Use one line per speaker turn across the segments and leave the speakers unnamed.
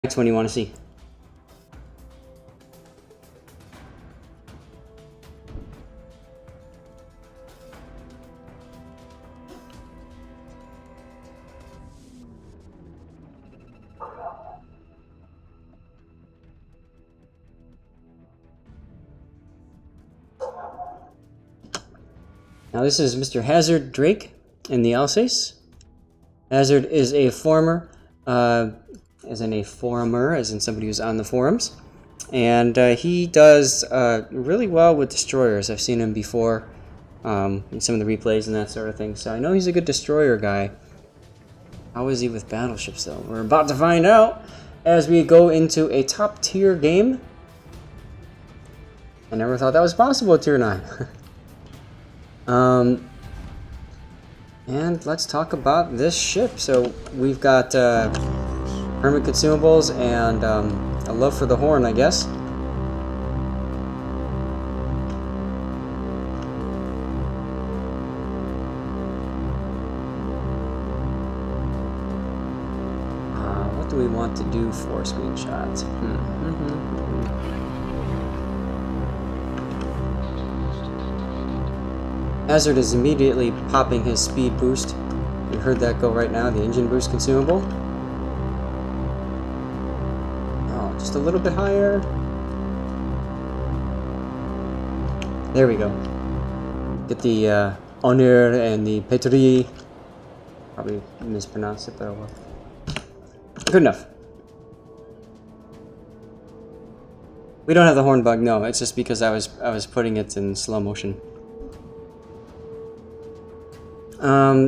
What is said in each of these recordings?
Next one you want to see. Now this is Mr. Hazard Drake in the Alsace. Hazard is a former, as in a forumer, as in somebody who's on the forums. And he does really well with destroyers. I've seen him before in some of the replays and that sort of thing. So I know he's a good destroyer guy. How is he with battleships though? We're about to find out as we go into a top tier game. I never thought that was possible at tier 9. And let's talk about this ship. So we've got hermit consumables and a love for the horn, I guess. What do we want to do for screenshots? Hazard is immediately popping his speed boost. You heard that go right now, the engine boost consumable. Oh, just a little bit higher. There we go. Get the honneur and the pétri. Probably mispronounced it, but oh well. Good enough. We don't have the horn bug, no. It's just because I was putting it in slow motion.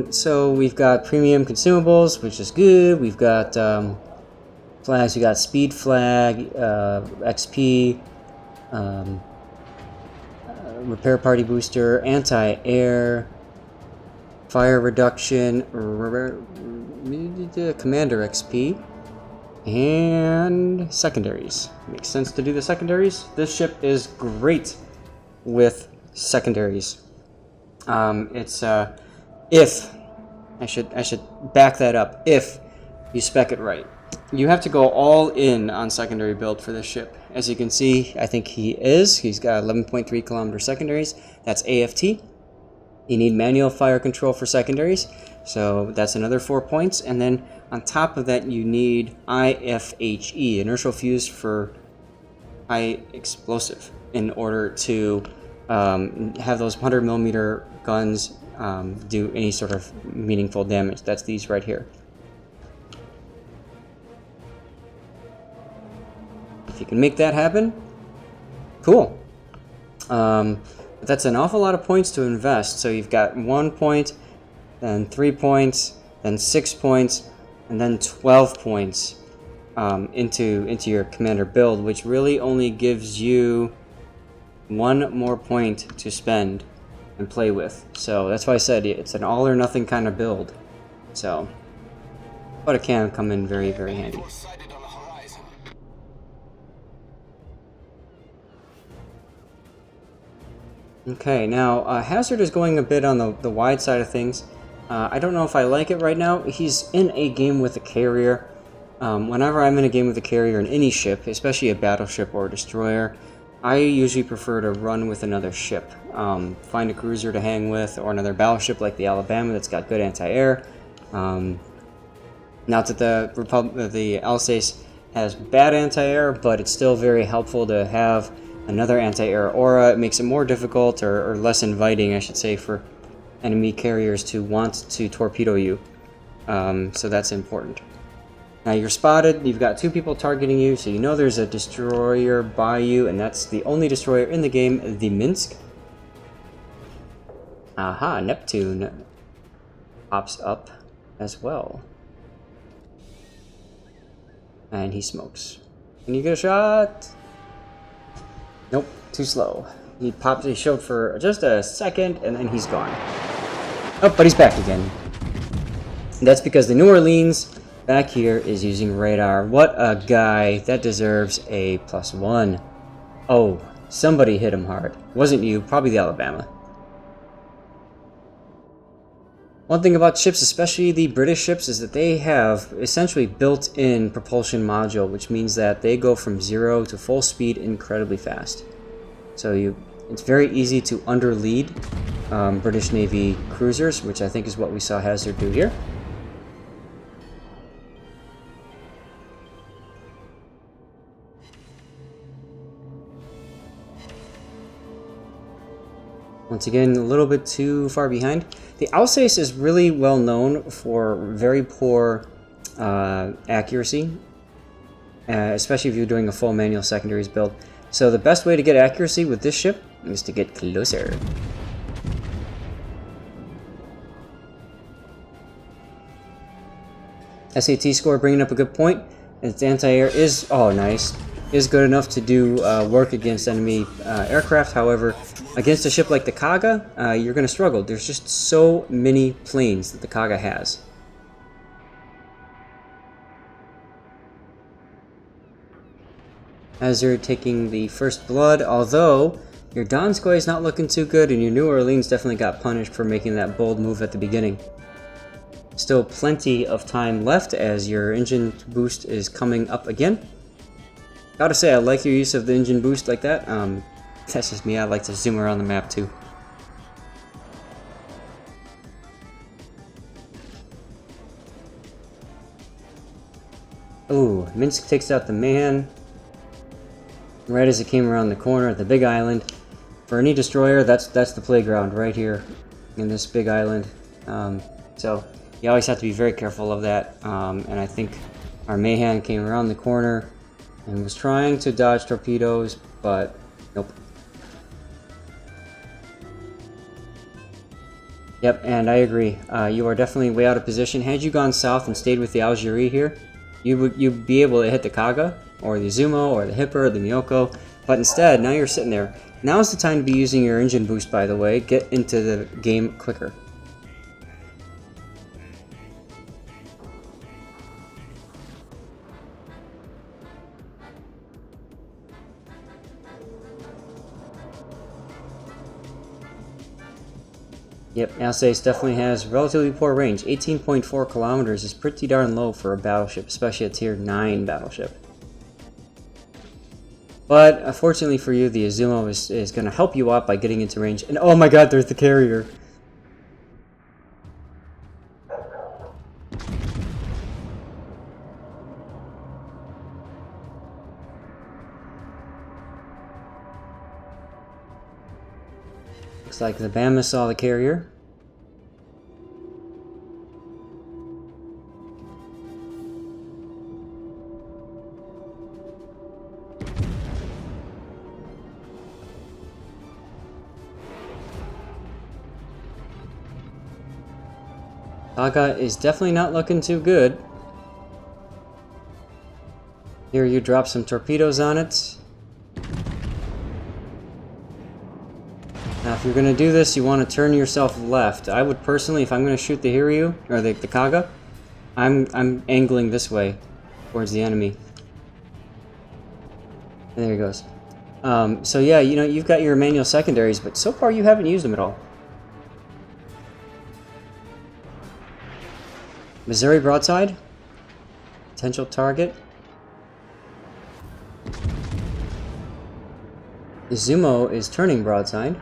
So we've got premium consumables, which is good. We've got flags. We got speed flag, XP, repair party booster, anti-air, fire reduction, commander XP, and secondaries. Makes sense to do the secondaries. This ship is great with secondaries. It's if I should back that up. If you spec it right, you have to go all in on secondary build for this ship. As you can see, I think he is. He's got 11.3 kilometer secondaries. That's AFT. You need manual fire control for secondaries, so that's another 4 points. And then on top of that, you need IFHE, inertial fuse for high explosive, in order to have those 100mm guns do any sort of meaningful damage. That's these right here. If you can make that happen, cool. But that's an awful lot of points to invest. So you've got 1 point, then 3 points, then 6 points, and then 12 points into your commander build, which really only gives you 1 more point to spend and play with. So that's why I said it's an all or nothing kind of build. So, but it can come in very, very handy. Okay, now Hazard is going a bit on the wide side of things. I don't know if I like it right now. He's in a game with a carrier. Whenever I'm in a game with a carrier in any ship, especially a battleship or a destroyer, I usually prefer to run with another ship. Find a cruiser to hang with, or another battleship like the Alabama that's got good anti-air. Not that the Alsace has bad anti-air, but it's still very helpful to have another anti-air aura. It makes it more difficult, or less inviting, I should say, for enemy carriers to want to torpedo you. So that's important. Now you're spotted, you've got 2 people targeting you, so you know there's a destroyer by you, and that's the only destroyer in the game, the Minsk. Aha, Neptune pops up as well. And he smokes. Can you get a shot? Nope, too slow. He showed for just a second, and then he's gone. Oh, but he's back again. And that's because the New Orleans back here is using radar. What a guy. That deserves a +1. Oh, somebody hit him hard. Wasn't you, probably the Alabama. One thing about ships, especially the British ships, is that they have essentially built-in propulsion module, which means that they go from 0 to full speed incredibly fast. So it's very easy to underlead British Navy cruisers, which I think is what we saw Hazard do here. Once again, a little bit too far behind. The Alsace is really well known for very poor accuracy, especially if you're doing a full manual secondaries build. So the best way to get accuracy with this ship is to get closer. SAT score bringing up a good point. Its anti-air is, oh nice, is good enough to do work against enemy aircraft. However, against a ship like the Kaga, you're going to struggle. There's just so many planes that the Kaga has. As you're taking the first blood, although your Donskoy is not looking too good, and your New Orleans definitely got punished for making that bold move at the beginning. Still plenty of time left as your engine boost is coming up again. Gotta say, I like your use of the engine boost like that. That's just me, I like to zoom around the map too. Ooh, Minsk takes out the man right as it came around the corner at the big island. For any destroyer, that's the playground right here in this big island. So you always have to be very careful of that. And I think our Mahan came around the corner and was trying to dodge torpedoes, but nope. Yep, and I agree. You are definitely way out of position. Had you gone south and stayed with the Algerie here, you'd be able to hit the Kaga, or the Izumo, or the Hipper, or the Miyoko. But instead, now you're sitting there. Now's the time to be using your engine boost, by the way. Get into the game quicker. Yep, Alsace definitely has relatively poor range. 18.4 kilometers is pretty darn low for a battleship, especially a tier 9 battleship. But unfortunately for you, the Izumo is going to help you out by getting into range. And oh my god, there's the carrier. Looks like the Bama saw the carrier. Kaga is definitely not looking too good. Here you drop some torpedoes on it. Now if you're going to do this, you want to turn yourself left. I would personally, if I'm going to shoot the Hiryu, or the Kaga, I'm angling this way, towards the enemy. There he goes. So yeah, you know, you've got your manual secondaries, but so far you haven't used them at all. Missouri broadside. Potential target. Izumo is turning broadside.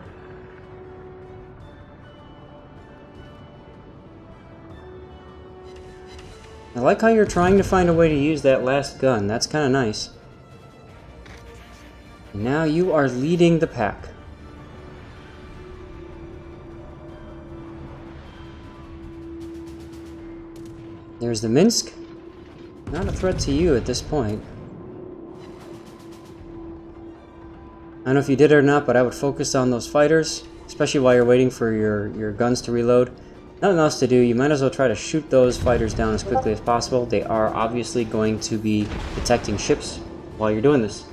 I like how you're trying to find a way to use that last gun. That's kind of nice. Now you are leading the pack. There's the Minsk. Not a threat to you at this point. I don't know if you did it or not, but I would focus on those fighters, especially while you're waiting for your guns to reload. Nothing else to do. You might as well try to shoot those fighters down as quickly as possible. They are obviously going to be detecting ships while you're doing this.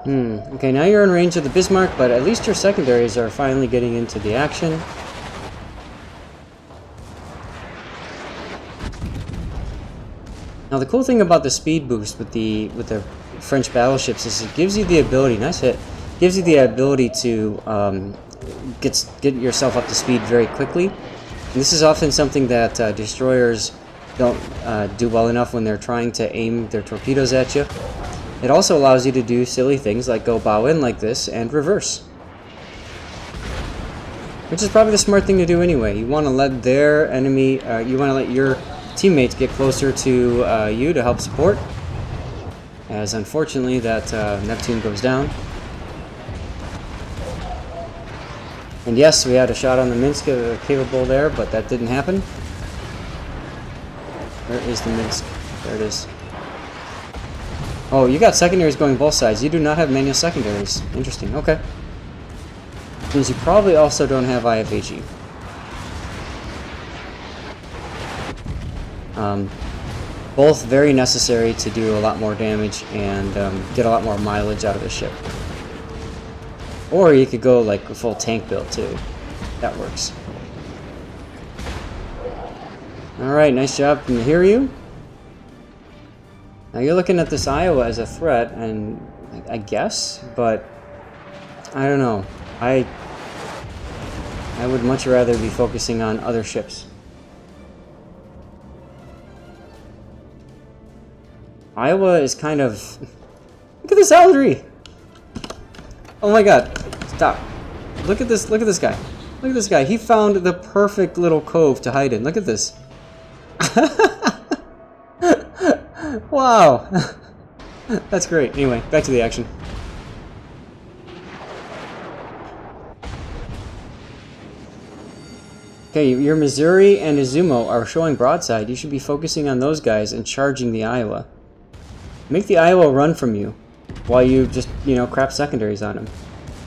Okay, now you're in range of the Bismarck, but at least your secondaries are finally getting into the action. Now the cool thing about the speed boost with the French battleships is it gives you the ability, nice hit, gives you the ability to get yourself up to speed very quickly. And this is often something that destroyers don't do well enough when they're trying to aim their torpedoes at you. It also allows you to do silly things like go bow in like this and reverse. Which is probably the smart thing to do anyway. You want to let their enemy, you want to let your teammates get closer to you to help support. As unfortunately that Neptune goes down. And yes, we had a shot on the Minsk capable there, but that didn't happen. Where is the Minsk? There it is. Oh, you got secondaries going both sides. You do not have manual secondaries. Interesting. Okay. Means you probably also don't have IFHE. Both very necessary to do a lot more damage and get a lot more mileage out of the ship. Or you could go like a full tank build too. That works. Alright, nice job. Can you hear you? Now you're looking at this Iowa as a threat, and I guess, but I don't know. I would much rather be focusing on other ships. Iowa is kind of... Look at this Eldry! Oh my god. Stop. Look at this guy. Look at this guy. He found the perfect little cove to hide in. Look at this. Wow. That's great. Anyway, back to the action. Okay, your Missouri and Izumo are showing broadside. You should be focusing on those guys and charging the Iowa. Make the Iowa run from you while you just, you know, crap secondaries on him.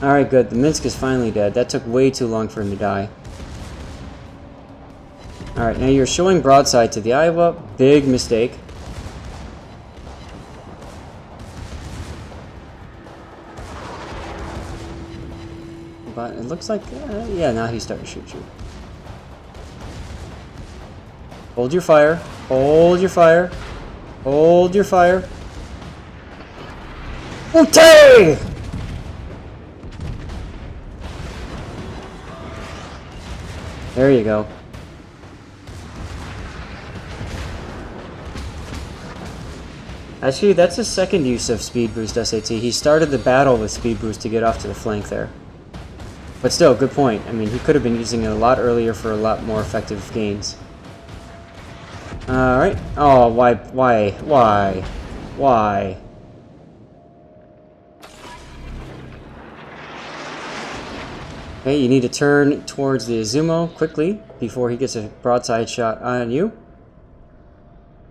Alright, good. The Minsk is finally dead. That took way too long for him to die. Alright, now you're showing broadside to the Iowa. Big mistake. But it looks like, yeah, now he's starting to shoot you. Hold your fire. Hold your fire. Hold your fire. Okay! There you go. Actually, that's his second use of Speed Boost SAT. He started the battle with Speed Boost to get off to the flank there. But still, good point. I mean, he could have been using it a lot earlier for a lot more effective gains. Alright. Oh, why? Okay, you need to turn towards the Izumo quickly before he gets a broadside shot on you.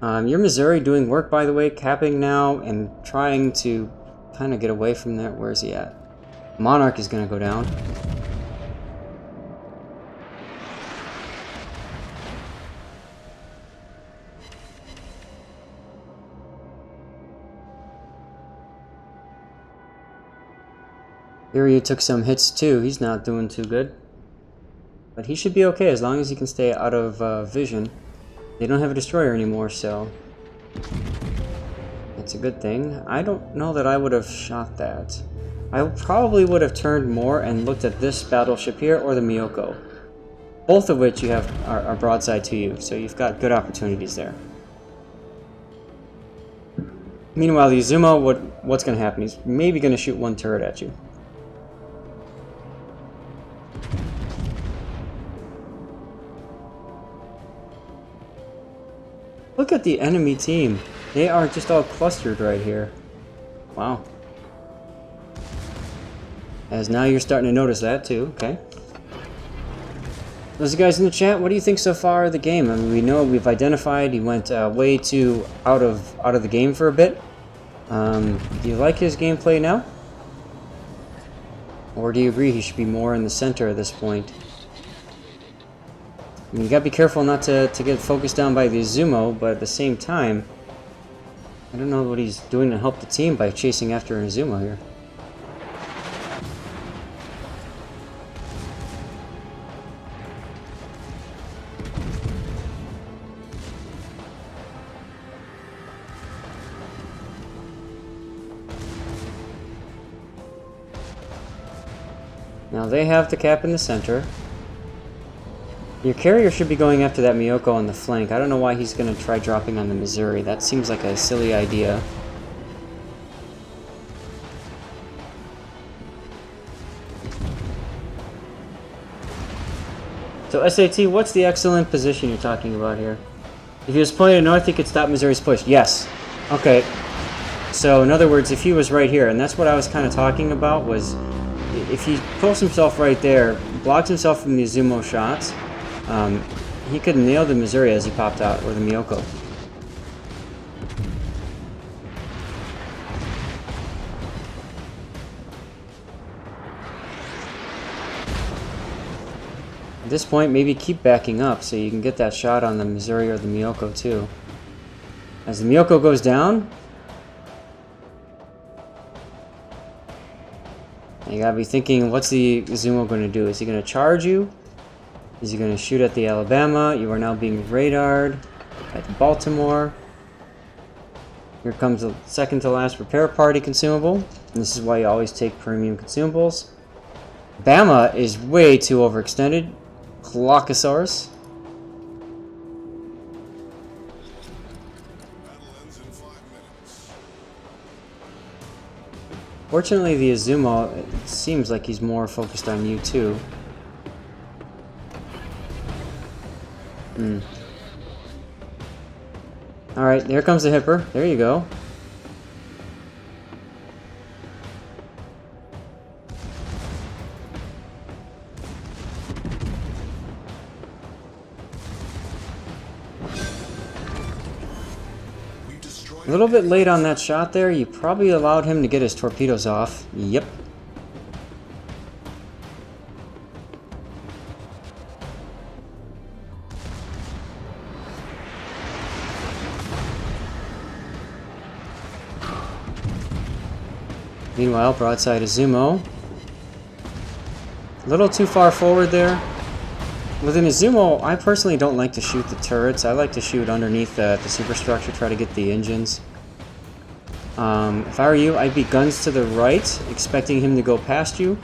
Your Missouri doing work, by the way, capping now and trying to kind of get away from there. Where is he at? Monarch is going to go down. Iryu took some hits too. He's not doing too good. But he should be okay as long as he can stay out of vision. They don't have a destroyer anymore, so that's a good thing. I don't know that I would have shot that. I probably would have turned more and looked at this battleship here or the Miyoko. Both of which you have are broadside to you, so you've got good opportunities there. Meanwhile, the Izumo, what's going to happen? He's maybe going to shoot one turret at you. Look at the enemy team. They are just all clustered right here. Wow. As now you're starting to notice that too, okay. Those guys in the chat, what do you think so far of the game? I mean, we know we've identified he went way too out of the game for a bit. Do you like his gameplay now? Or do you agree he should be more in the center at this point? I mean, you gotta be careful not to get focused down by the Izumo, but at the same time, I don't know what he's doing to help the team by chasing after an Izumo here. Now they have the cap in the center. Your carrier should be going after that Miyoko on the flank. I don't know why he's going to try dropping on the Missouri. That seems like a silly idea. So SAT, what's the excellent position you're talking about here? If he was pointed north, he could stop Missouri's push. Yes. Okay. So in other words, if he was right here, and that's what I was kind of talking about, was if he pulls himself right there, blocks himself from the Izumo shots, he could nail the Missouri as he popped out, or the Miyoko. At this point, maybe keep backing up so you can get that shot on the Missouri or the Miyoko too. As the Miyoko goes down, you gotta be thinking, what's the Izumo going to do? Is he going to charge you? Is he going to shoot at the Alabama? You are now being radared at the Baltimore. Here comes the second to last repair party consumable. And this is why you always take premium consumables. Bama is way too overextended. Clockosaurus. Fortunately, the Izumo, it seems like he's more focused on you too. Alright, there comes the Hipper. There you go. A little bit late on that shot there. You probably allowed him to get his torpedoes off. Yep. Meanwhile, broadside Izumo. A little too far forward there. With an Izumo, I personally don't like to shoot the turrets. I like to shoot underneath the superstructure, try to get the engines. If I were you, I'd be guns to the right, expecting him to go past you.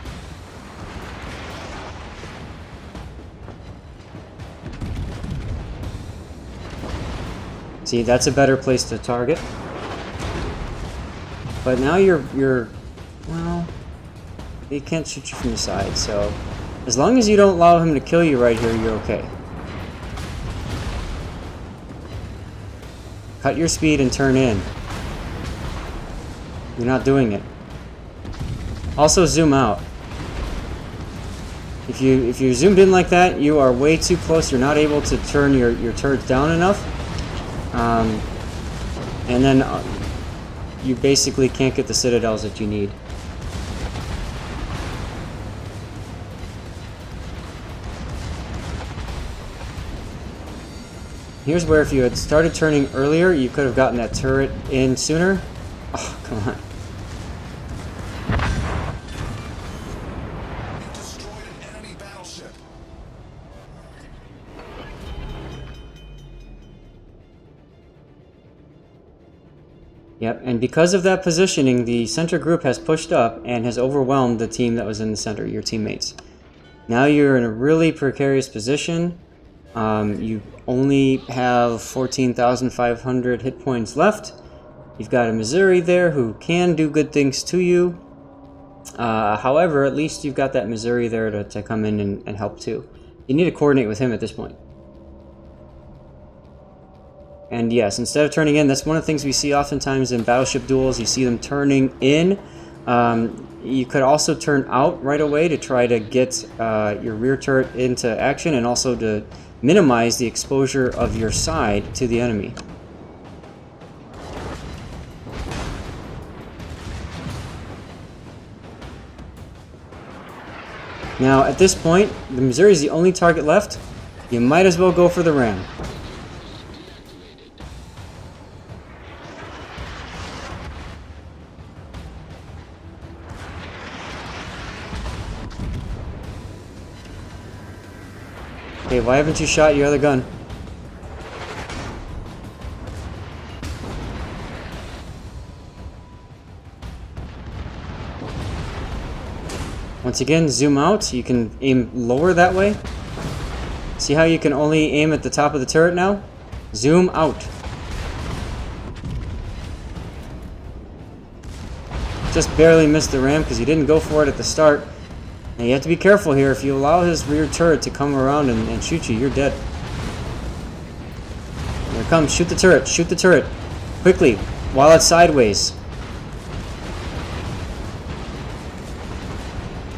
See, that's a better place to target. But now you're well, he can't shoot you from the side, so as long as you don't allow him to kill you right here, you're okay. Cut your speed and turn in. You're not doing it. Also zoom out. If you're zoomed in like that, you are way too close. You're not able to turn your turrets down enough. And then you basically can't get the citadels that you need. Here's where if you had started turning earlier, you could have gotten that turret in sooner. Oh, come on.
You destroyed an enemy battleship.
Yep, and because of that positioning, the center group has pushed up and has overwhelmed the team that was in the center, your teammates. Now you're in a really precarious position. You only have 14,500 hit points left. You've got a Missouri there who can do good things to you. However, at least you've got that Missouri there to come in and help too. You need to coordinate with him at this point. And yes, instead of turning in, that's one of the things we see oftentimes in battleship duels. You see them turning in. You could also turn out right away to try to get your rear turret into action and also to minimize the exposure of your side to the enemy. Now, at this point, the Missouri is the only target left. You might as well go for the ram. Okay, why haven't you shot your other gun? Once again, zoom out. You can aim lower that way. See how you can only aim at the top of the turret now? Zoom out. Just barely missed the ram because he didn't go for it at the start. And you have to be careful here. If you allow his rear turret to come around and shoot you, you're dead. Here it comes. Shoot the turret. Shoot the turret. Quickly. While it's sideways.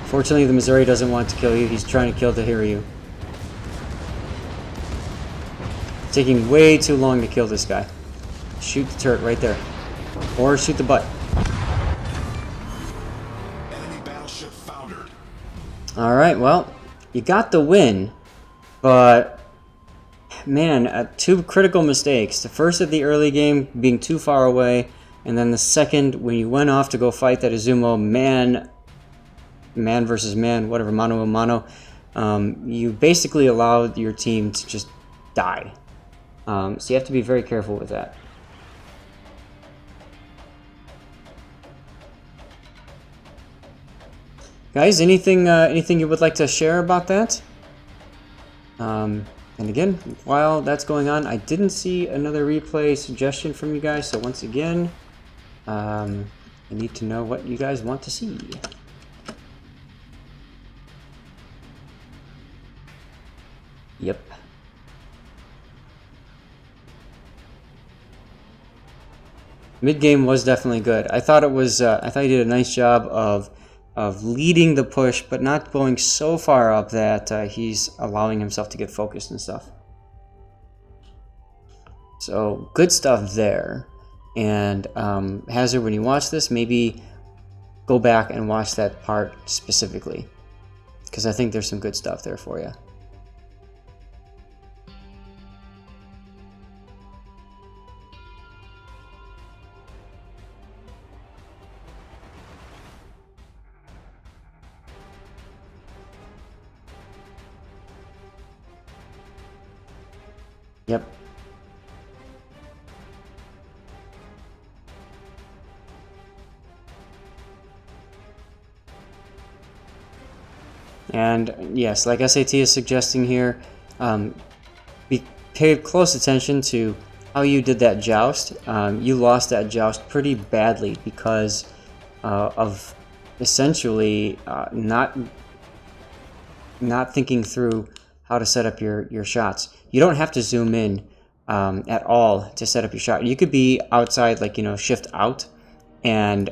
Fortunately, the Missouri doesn't want to kill you. He's trying to kill Tahiryu. Taking way too long to kill this guy. Shoot the turret right there. Or shoot the butt.
Enemy battleship foundered.
Alright, well, you got the win. But, man, two critical mistakes. The first at the early game, being too far away. And then the second, when you went off to go fight that Izumo man versus man, whatever, mano a mano, you basically allowed your team to just die. So you have to be very careful with that. Guys, anything you would like to share about that? And again, while that's going on, I didn't see another replay suggestion from you guys, so once again, I need to know what you guys want to see. Yep. Mid game was definitely good. I thought it was. I thought he did a nice job of leading the push, but not going so far up that he's allowing himself to get focused and stuff. So good stuff there. And Hazard, when you watch this, maybe go back and watch that part specifically, because I think there's some good stuff there for you. Yep. And yes, like SAT is suggesting here, pay close attention to how you did that joust. You lost that joust pretty badly because of essentially not thinking through how to set up your shots. You don't have to zoom in at all to set up your shot. You could be outside, like, shift out and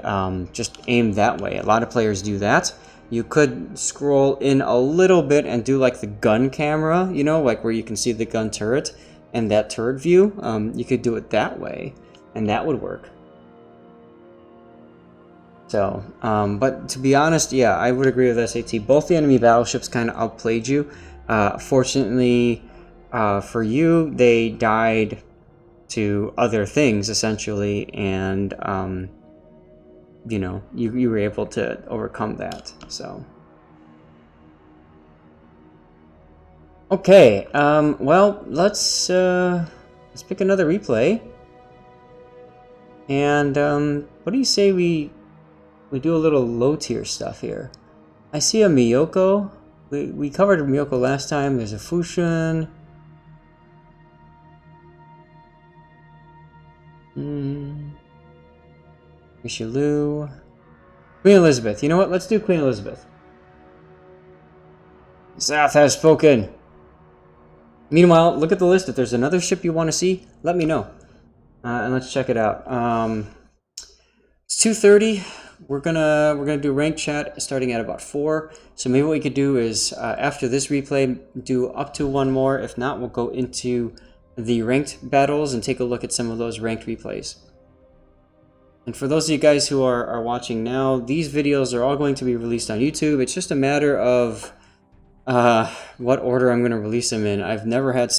just aim that way. A lot of players do that. You could scroll in a little bit and do like the gun camera, like where you can see the gun turret and that turret view. You could do it that way, and that would work. So, but to be honest, yeah, I would agree with SAT. Both the enemy battleships kind of outplayed you. Fortunately for you, they died to other things essentially, and you were able to overcome that. So okay, well, let's pick another replay, and what do you say we do a little low tier stuff here? I see a Miyoko. We covered Miyoko last time. There's a Fushun. Richelieu. Queen Elizabeth. You know what? Let's do Queen Elizabeth. Zath has spoken. Meanwhile, look at the list. If there's another ship you want to see, let me know. And let's check it out. It's 2:30. We're gonna do ranked chat starting at about 4. So maybe what we could do is after this replay, do up to one more. If not, we'll go into the ranked battles and take a look at some of those ranked replays. And for those of you guys who are watching now, these videos are all going to be released on YouTube. It's just a matter of what order I'm going to release them in. I've never had